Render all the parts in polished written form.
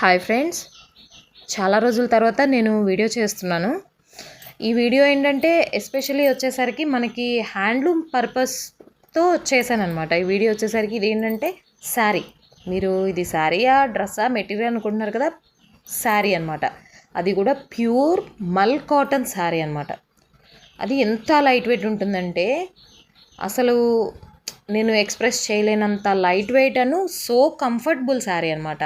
Hi friends, చాలా రోజుల తర్వాత నేను వీడియో చేస్తున్నాను. ఈ వీడియో ఏంటంటే ఎస్పెషల్లీ వచ్చేసరికి మనకి హ్యాండ్లూమ్ పర్పస్తో చేశానన్నమాట. ఈ వీడియో వచ్చేసరికి ఇది ఏంటంటే శారీ. మీరు ఇది శారీయా డ్రెస్సా మెటీరియల్ అనుకుంటున్నారు కదా, శారీ అనమాట. అది కూడా ప్యూర్ మల్ కాటన్ శారీ అనమాట. అది ఎంత లైట్ వెయిట్ ఉంటుందంటే అసలు నేను ఎక్స్ప్రెస్ చేయలేనంత లైట్ వెయిట్ అను సో కంఫర్టబుల్ శారీ అనమాట.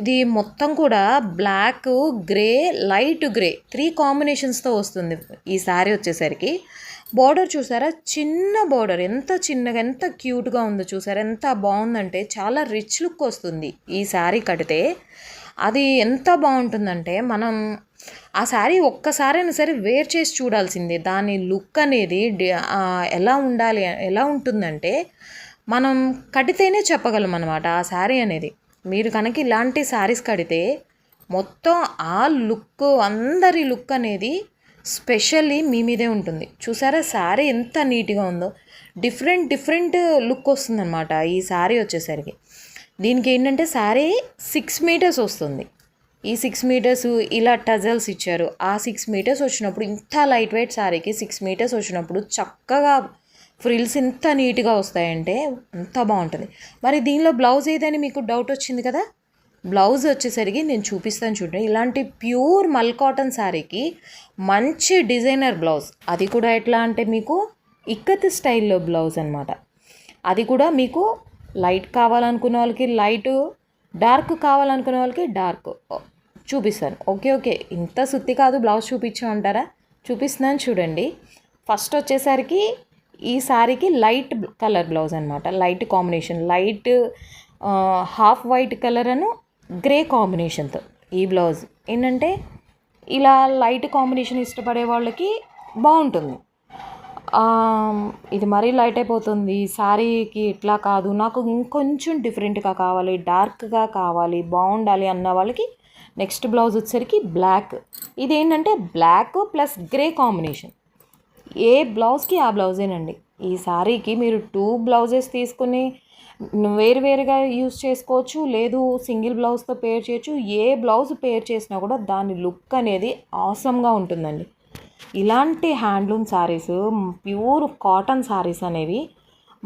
ఇది మొత్తం కూడా బ్లాక్, గ్రే, లైట్ గ్రే 3 కాంబినేషన్స్తో వస్తుంది. ఈ శారీ వచ్చేసరికి బార్డర్ చూసారా, చిన్న బార్డర్, ఎంత చిన్నగా ఎంత క్యూట్గా ఉందో చూసారా, ఎంత బాగుందంటే చాలా రిచ్ లుక్ వస్తుంది ఈ శారీ కడితే. అది ఎంత బాగుంటుందంటే మనం ఆ శారీ ఒక్కసారైనా సరే వేర్ చేసి చూడాల్సిందే. దాని లుక్ అనేది ఎలా ఉండాలి, ఎలా ఉంటుందంటే మనం కడితేనే చెప్పగలం అనమాట ఆ శారీ అనేది. మీరు కనుక ఇలాంటి శారీస్ కడితే మొత్తం ఆ లుక్, అందరి లుక్ అనేది స్పెషల్లీ మీ మీదే ఉంటుంది. చూసారా శారీ ఎంత నీట్గా ఉందో, డిఫరెంట్ లుక్ వస్తుందన్నమాట ఈ శారీ వచ్చేసరికి. దీనికి ఏంటంటే శారీ 6 మీటర్స్ వస్తుంది. ఈ 6 మీటర్స్ ఇలా టజల్స్ ఇచ్చారు. ఆ 6 మీటర్స్ వచ్చినప్పుడు, ఇంత లైట్ వెయిట్ శారీకి 6 మీటర్స్ వచ్చినప్పుడు చక్కగా ఫ్రిల్స్ ఎంత నీట్గా వస్తాయంటే అంత బాగుంటుంది. మరి దీనిలో బ్లౌజ్ ఏదని మీకు డౌట్ వచ్చింది కదా. బ్లౌజ్ వచ్చేసరికి నేను చూపిస్తాను చూడండి. ఇలాంటి ప్యూర్ మల్ కాటన్ శారీకి మంచి డిజైనర్ బ్లౌజ్. అది కూడా ఎట్లా అంటే మీకు ఇక్కత్ స్టైల్లో బ్లౌజ్ అనమాట. అది కూడా మీకు లైట్ కావాలనుకున్న వాళ్ళకి లైట్, డార్క్ కావాలనుకునే వాళ్ళకి డార్క్ చూపిస్తాను. ఓకే, ఇంత సుత్తి కాదు బ్లౌజ్ చూపించామంటారా, చూపిస్తున్నాను చూడండి. ఫస్ట్ వచ్చేసరికి ఈ శారీకి లైట్ కలర్ బ్లౌజ్ అనమాట. Light combination, light half white colour అను గ్రే కాంబినేషన్తో ఈ బ్లౌజ్ ఏంటంటే ఇలా లైట్ కాంబినేషన్ ఇష్టపడే వాళ్ళకి బాగుంటుంది. ఇది మరీ లైట్ అయిపోతుంది శారీకి, ఇట్లా కాదు నాకు ఇంకొంచెం డిఫరెంట్గా కావాలి, డార్క్గా కావాలి, బాగుండాలి అన్న వాళ్ళకి నెక్స్ట్ బ్లౌజ్ వచ్చేసరికి బ్లాక్. ఇది ఏంటంటే బ్లాక్ ప్లస్ గ్రే కాంబినేషన్. ఏ బ్లౌజ్కి ఆ బ్లౌజేనండి. ఈ శారీకి మీరు 2 బ్లౌజెస్ తీసుకుని వేరువేరుగా యూజ్ చేసుకోవచ్చు, లేదు సింగిల్ బ్లౌజ్తో పేర్ చేయొచ్చు. ఏ బ్లౌజ్ పేర్ చేసినా కూడా దాని లుక్ అనేది ఆసమ్గా ఉంటుందండి. ఇలాంటి handloom saris, pure cotton saris అనేవి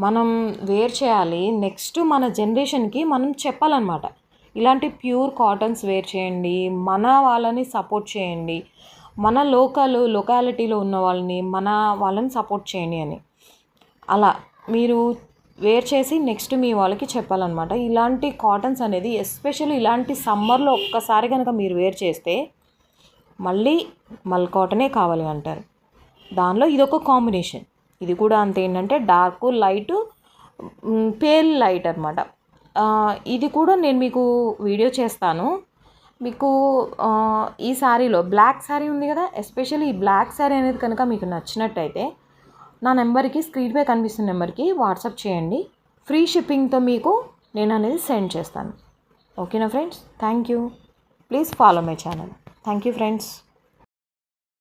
మనం వేర్ చేయాలి. నెక్స్ట్ మన జనరేషన్కి మనం చెప్పాలన్నమాట, ఇలాంటి ప్యూర్ కాటన్స్ వేర్ చేయండి, మన వాళ్ళని సపోర్ట్ చేయండి, మన లొకాలిటీలో ఉన్న వాళ్ళని సపోర్ట్ చేయండి అని. అలా మీరు వేర్ చేసి నెక్స్ట్ మీ వాళ్ళకి చెప్పాలన్నమాట. ఇలాంటి కాటన్స్ అనేది ఎస్పెషల్లీ ఇలాంటి సమ్మర్లో ఒక్కసారి కనుక మీరు వేర్ చేస్తే మళ్ళీ మల్ కాటనే కావాలి అంటారు. దానిలో ఇదొక కాంబినేషన్. ఇది కూడా అంతే, ఏంటంటే డార్క్, లైట్, పేల్ లైట్ అనమాట. ఇది కూడా నేను మీకు వీడియో చేస్తాను. మీకు ఈ శారీలో బ్లాక్ శారీ ఉంది కదా, ఎస్పెషల్లీ ఈ బ్లాక్ శారీ అనేది కనుక మీకు నచ్చినట్టయితే నా నెంబర్కి, స్క్రీన్పై కనిపిస్తున్న నెంబర్కి వాట్సాప్ చేయండి. ఫ్రీ షిప్పింగ్తో మీకు నేను అనేది సెండ్ చేస్తాను. ఓకేనా friends, thank you. Please follow my channel. Thank you friends.